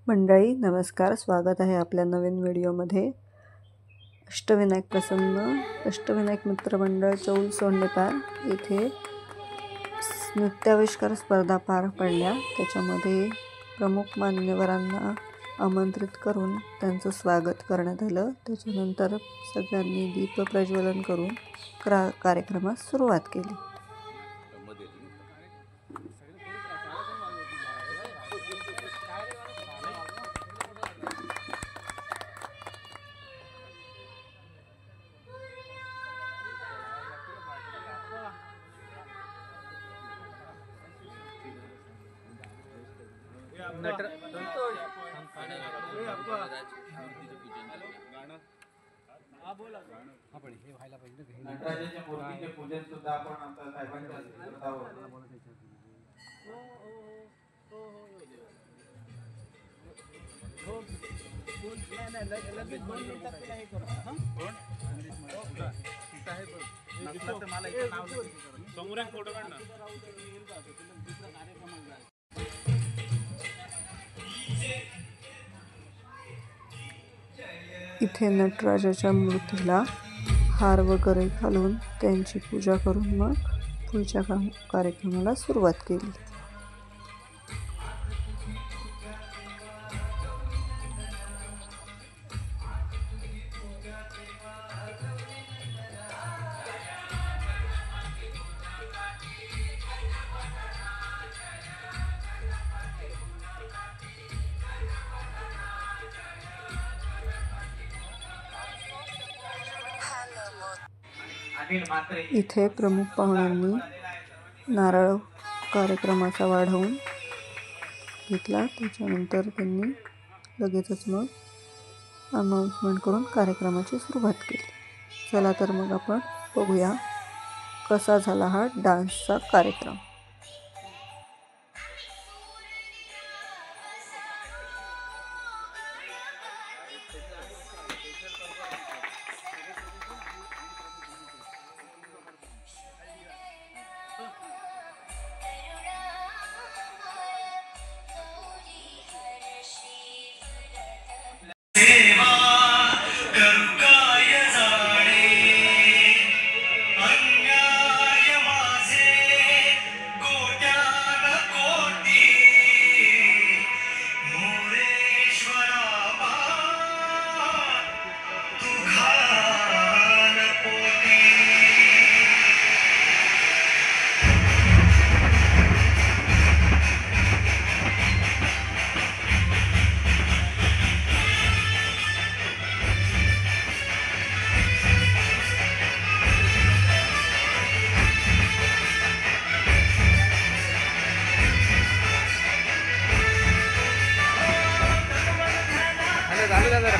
मंडळी नमस्कार, स्वागत आहे आपल्या नवीन व्हिडिओमध्ये। अष्टविनायक प्रसन्न अष्टविनायक मित्र मंडळ चौल सोंडेपार येथे नृत्याविष्कार स्पर्धा पार पडल्या। त्याच्यामध्ये प्रमुख मान्यवरांना आमंत्रित करून त्यांचं स्वागत करण्यात आलं। त्याच्यानंतर सगळ्यांनी दीप प्रज्वलन करून कार्यक्रमास सुरुवात केली। नटराजाच्या मूर्तीचे पूजन सुद्धा आपण आता साहेबांच्या हस्ते करत आहोत। इथे नटराजाच्या मूर्तीला हार वगैरे घालून त्यांची पूजा करून मग पुढच्या कार्यक्रमाला सुरुवात केली। इथे प्रमुख पाहुण्यांनी नारळ कार्यक्रमाचा वाढवून घेतला। त्याच्यानंतर त्यांनी लगेचच मग अनाउन्समेंट करून कार्यक्रमाची सुरुवात केली। चला तर मग आपण बघूया कसा झाला हा डान्सचा कार्यक्रम।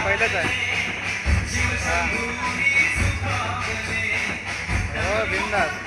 पहिलंच आहे हो बिंदास।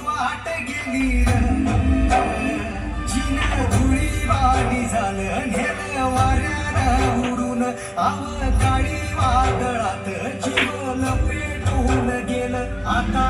वाट गेली लागली धुळी वाणी झालं नेलं वाऱ्यानं उडून काळी वादळात जीवन पेटून गेलं आता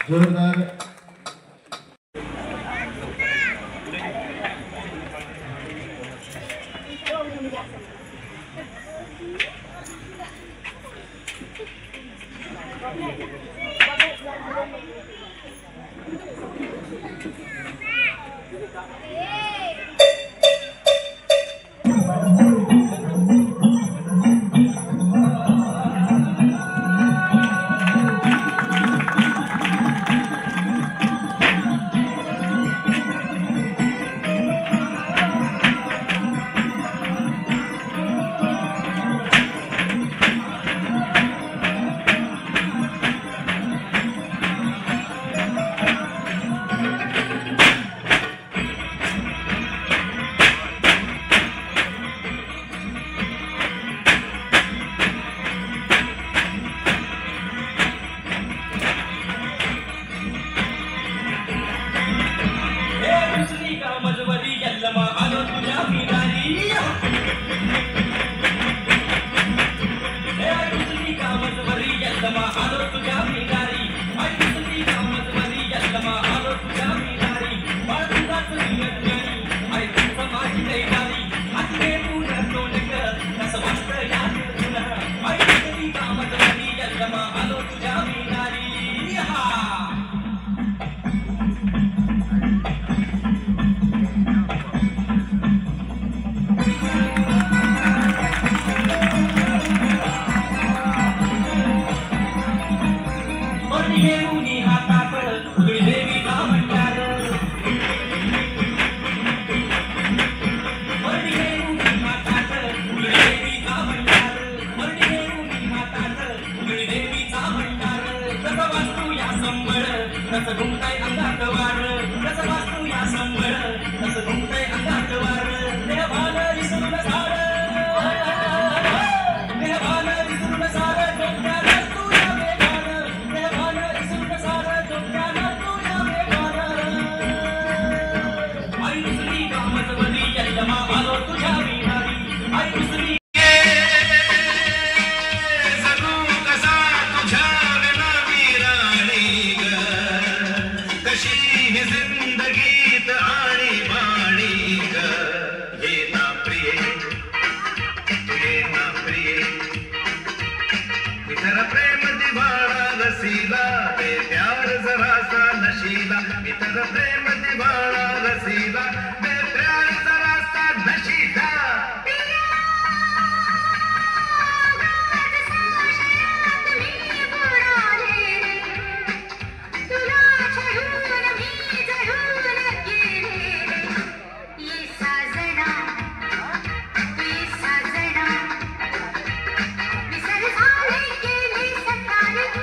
जोरदार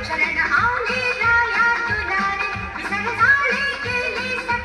शरण आले राया तुला रे विसर झाले गेले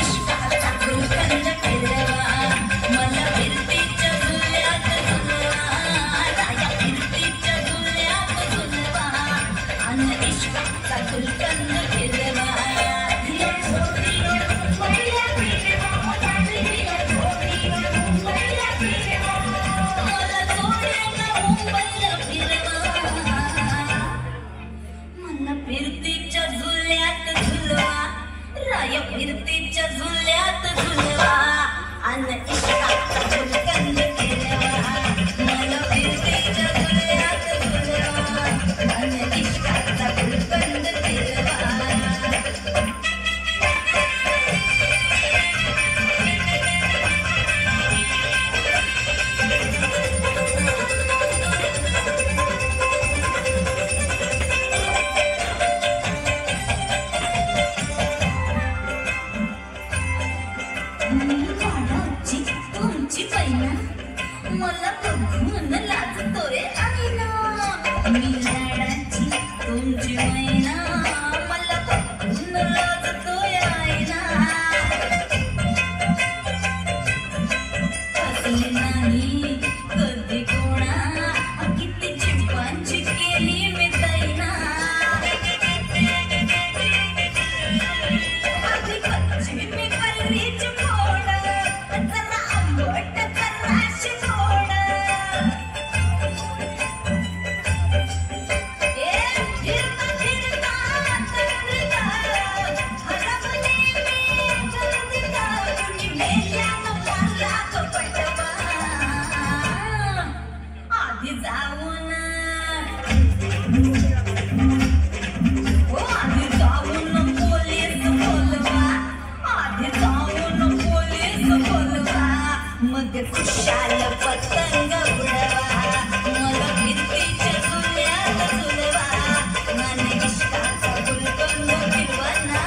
इश्काचा गुलकंद फिरवा मला फिरतीच्या झुल्यात झुलवा राया फिरतीच्या झुल्यात झुलवा आणि इश्काचा गुलकंद फिरवा फिरतीच्या झुल्यात झुलवा राया फिरतीच्या झुल्यात झुलवा आणि इश्काचा गुलकंद फिरवा मला फिरतीच्या झुल्यात झुलवा आणि इश्काचा गुलकंद फिरवा वाडाची तुमची पैना मला बघून लाजतोय आईना मी लाडाची तुमची मैना मला बघून लाजतोय आईना हसले नाही कधी कोणा किती चिंपांची केली मी दैना आधी कच्ची मी परीची फोड जरा आंबट जराशी गोड फिरता फिरता तरंगता हरवले मी जगदिता कुणी मेल्यानं मारला कपटवा आधी जाऊन आधी जाऊन पोलीस बोलवा आधी जाऊन पोलीस बोलवा मग खुशाल पतंग उडवा मला फिरतीच्या झुल्यात झुलवा आणि इश्काचा गुलकंद फिरवा ना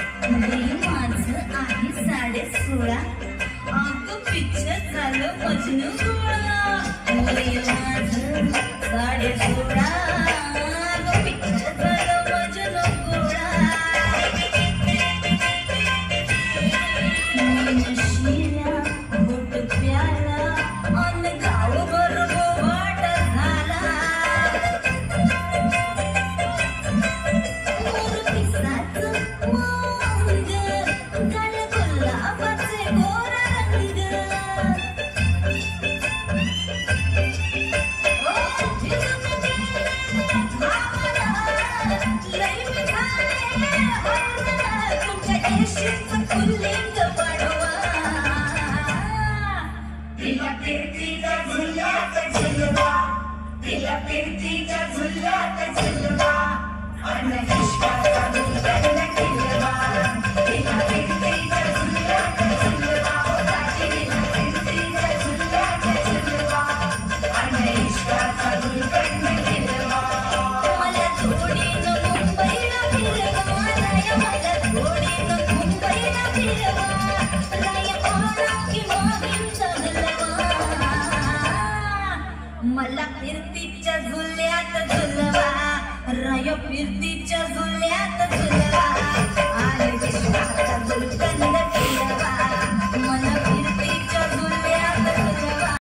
माझं आहे 16.5 अगं पिक्चर झालं मजनू गोळा माझं 16.5 अगं पिक्चर झालं मजनू गोळा नशिला घोट प्याला अन गावभर गोवाट झाला फिरतीच्या झुल्यात झुलवा आणि इश्काचा गुलकंद फिरवा तिला फिरतीच्या झुल्यात झुलवा तिला फिरतीच्या झुल्यात झुलवा आणि इश्काचा गुलकंद फिरवा मला जोडीनं मुंबईला फिरवा राया मला जोडीनं मुंबईला फिरवा राया पाडा की मागींचा हलवा मला फिरतीच्या झुल्यात झुलवा राया फिरतीच्या झुल्यात झुलवा आणि इश्काचा गुलकंद फिरवा मला फिरतीच्या झुल्यात झुलवा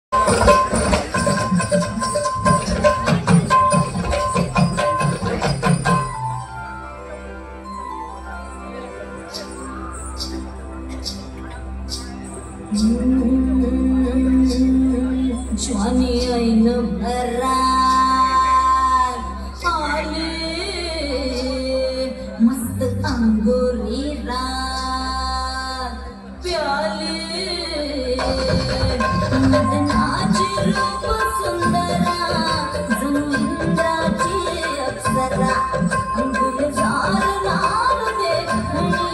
स्वामी ऐन भरा मस्त अंगोरी रात प्याले मदनाची रूप सुंदरा जणू इंद्राची अप्सरा गुलजार लाल देखणी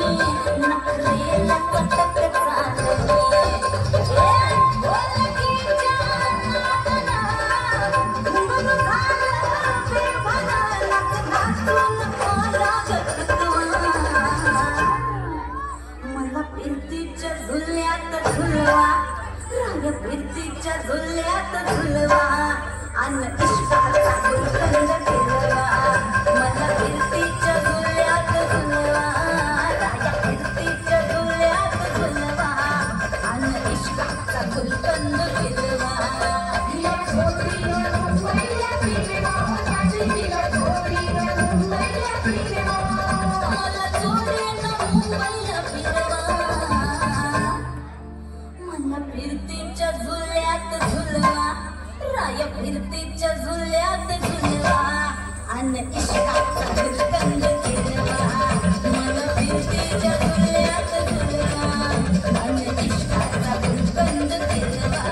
नखरेला कटक चालले झुल्यात झुलवा अन इश्काचा गुलकंद फिरवा मला फिरतीच्या झुल्यात झुलवा राया फिरतीच्या झुल्यात झुलवा अन इश्काचा गुलकंद फिरवा तिला छोरीवर मुंबईला फिरवा तिला छोरीवर मुंबईला फिरवा मला चोरीनं मुंबईला फिरवा मला फिरतीच्या झुल्यात झुलवा राया फिरतीच्या झुल्यात झुलवा अन इश्काचा गुलकंद फिरवा मला फिरतीच्या झुल्यात झुलवा अन इश्काचा गुलकंद फिरवा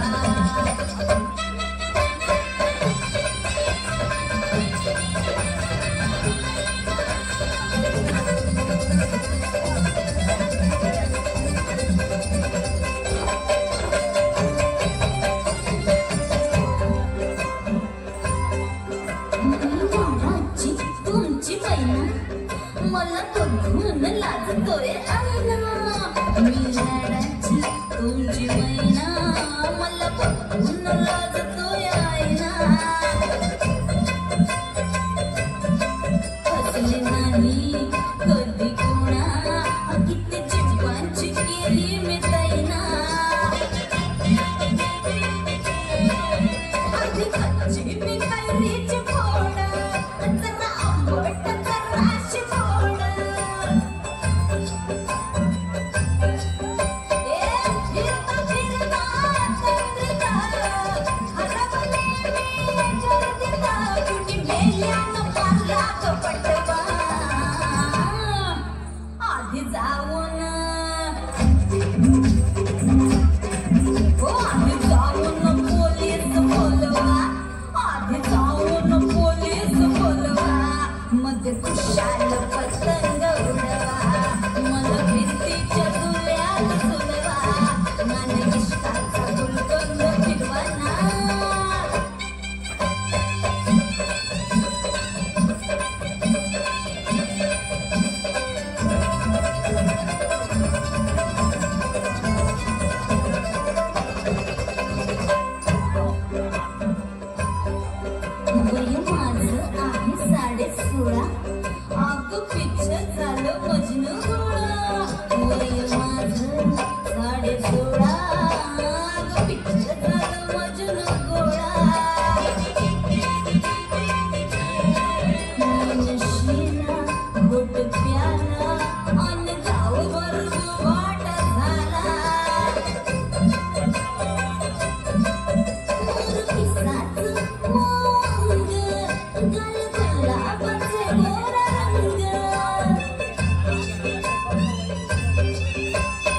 वाडाची तुमची मैना मला बघून लाजतोय आईना मी लाडाची तुमची मैना मला बघून लाजतोय आईना हसले नाही कधी कोणा किती चिंपांची केली मी तैना आधी कच्ची मी कैरीची फोड जरा आंबट जराशी फोड फिरता फिरता चंद्रिका हरवले मी गर्दीता कुणी मेल्यानं पारला कपटवा आधी जाऊन आधी जाऊन पोलीस बोलवा आधी जाऊन पोलीस बोलवा मध्ये खुशाल पतंग उडवा मला फिरतीच्या झुल्यात झुलवा नाने इश्काचा गुलकंद फिरवा ना वय माझं आहे 16.5 अगं पिच्छ झालं मजनू गोळा वय माझं 16.5 अगं पिच्छ झालं मजनू गोळा नशीला घोट प्याला अन गावभर वाट झाला पिसाच मोंग गल गुलाबाचे गोरा रंग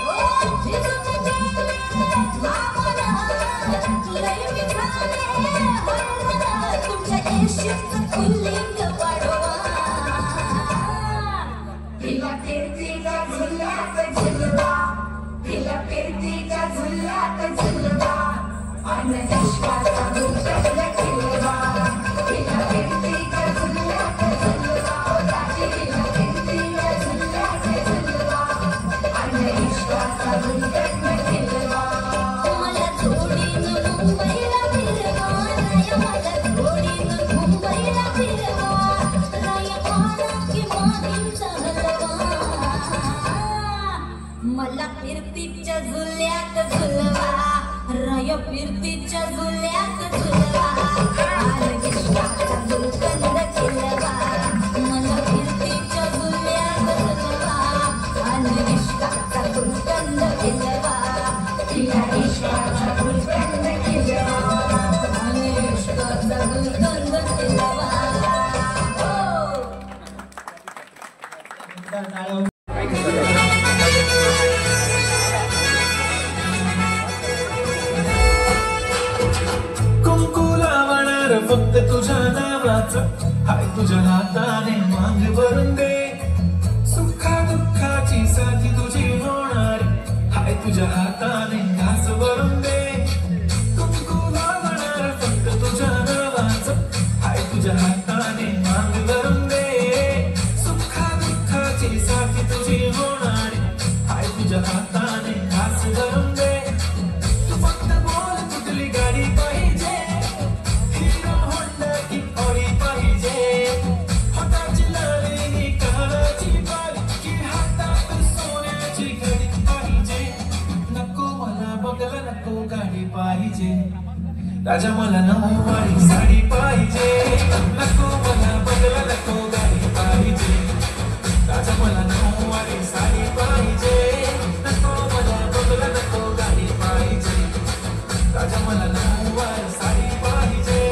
ओ जिजूने गेले भावना लय मिठाने हरवला तुमच्या येशीचं पुल्लिंग वाढवा तिला फिरतीच्या झुल्यात झुलवा तिला फिरतीच्या झुल्यात झुलवा अन इश्काचा गुलकंद फिरवा तिला फिरतीच्या झुल्यात झुलवा तिला फिरतीच्या झुल्यात झुलवा अन इश्काचा गुलकंद फिरवा मला जोडीनं मुंबईला फिरवा राया मला जोडीनं मुंबईला फिरवा राया पाना की मागीचा हलवा मला फिरतीच्या झुल्यात झुलवा राया फिरतीच्या झुल्यात झुलवा अन इश्काचा गुलकंद फिरवा मला फिरतीच्या झुल्यात झुलवा अन इश्काचा गुलकंद फिरवा तिला इश्काचा गुलकंद फिरवा अन इश्काचा गुलकंद फिरवा कुंकू लावणार फक्त तुझ्या नावाचं हाय तुझ्या हाताने मांग भरून दे सुखा दुःखाची साथी तुझी होणार हाय तुझ्या हाताने घास भरून दे कुंकू लावणार फक्त तुझ्या नावाचं हाय तुझ्या हाताने मांग भरून दे सुखा दुःखाची साथी तुझी होणार हाय तुझ्या हाताने घास भरून दे तू फक्त बोल कुठली गाडी पाहिजे राजा मला नऊवारी साडी पाहिजे, नको मला बंगला नको गाडी पाहिजे. राजा मला नऊवारी साडी पाहिजे, नको मला बंगला नको गाडी पाहिजे. राजा मला नऊवारी साडी पाहिजे.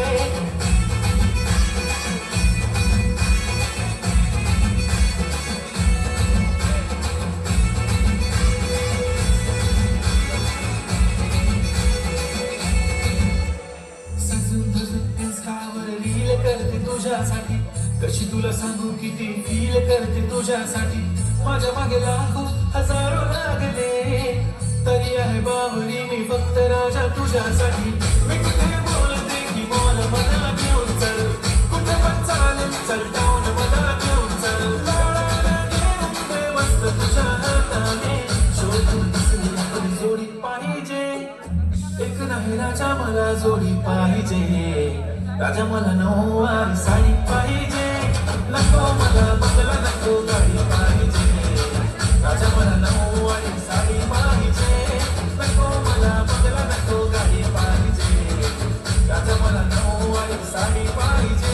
सजून धजून इंस्टावर रील करते तुझ्यासाठी, कशी तुला सांगू किती फील करते तुझ्यासाठी. माझ्या मागे लाखो हजारो लागले, तरी आहे बावरी मी फक्त राजा तुझ्यासाठी. मी कुठे बोलते की बोल मला घेऊन चल, कुठे पण चालेल चल डाऊन मला घेऊन चल. लाडाला घेऊन दे मस्त तुझ्या हाताने, शोधून दिसली आपण जोडी पाहिजे. एक नाही राजा मला जोडी पाहिजे. राजा मला नऊवारी साडी पाहिजे, नको मला बंगला नको गाडी पाहिजे. राजा मला नऊवारी साडी पाहिजे, नको मला बंगला नको गाडी पाहिजे. राजा मला नऊवारी साडी पाहिजे.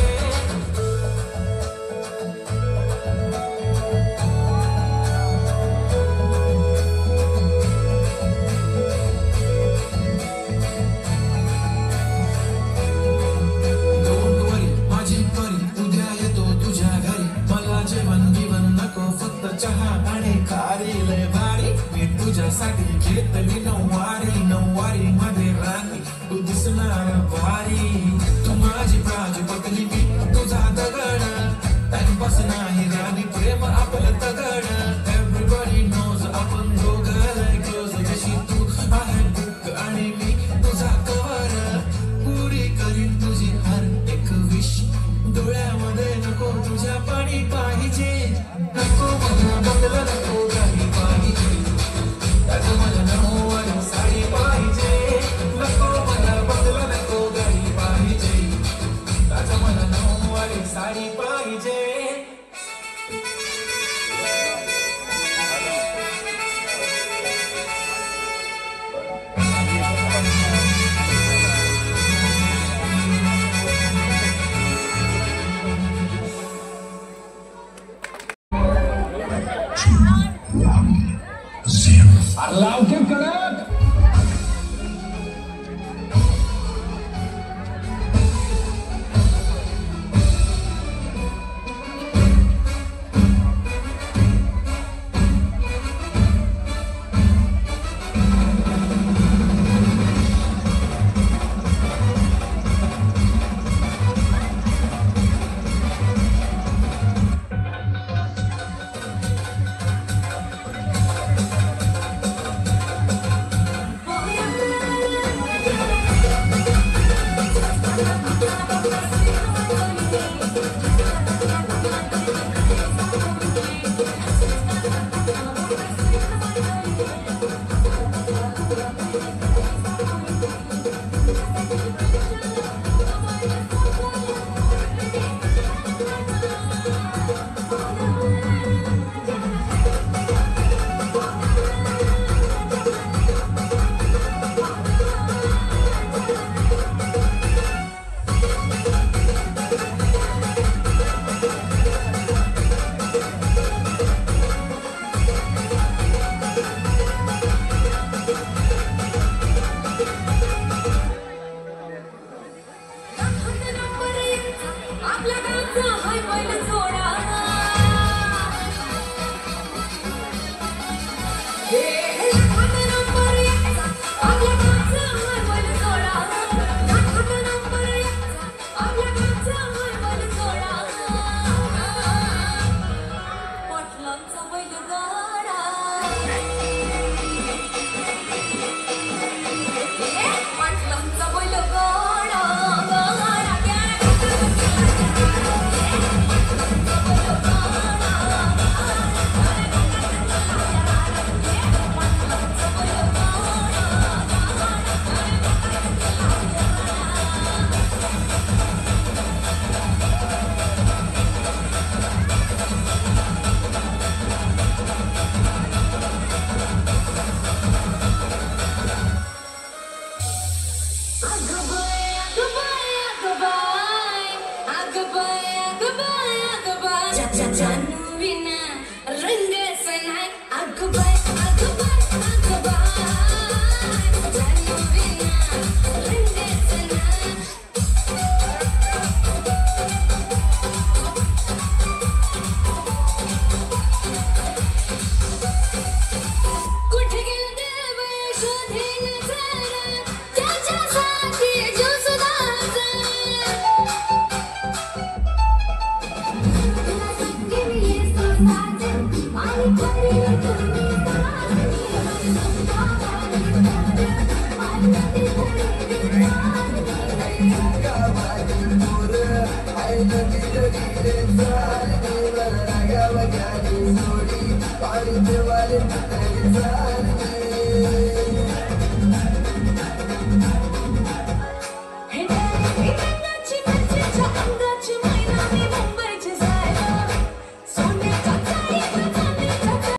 चहा आणि खारी लय भारी, मी तुझ्यासाठी घेतली नऊवारी. नऊवारी मध्ये राणी तू दिसणार भारी. तू माझी प्राजपतली मी तुझा दगड, टाइमपास नाही राणी प्रेम आपलं तगड. एव्हरीबडी नोज आपण दोघं क्लोज, जशी तू आहे बुक आणि मी तुझा कवर. पुरी करीन तुझी हर एक विश, डोळ्यामध्ये नको तुझ्या पाणी पाहिजे. नको मला बंगला नको गाडी पाहिजे. राजा मला नऊवारी साडी पाहिजे, नको मला बंगला नको गाडी पाहिजे. राजा मला नऊवारी साडी पाहिजे. लावते कडक. हे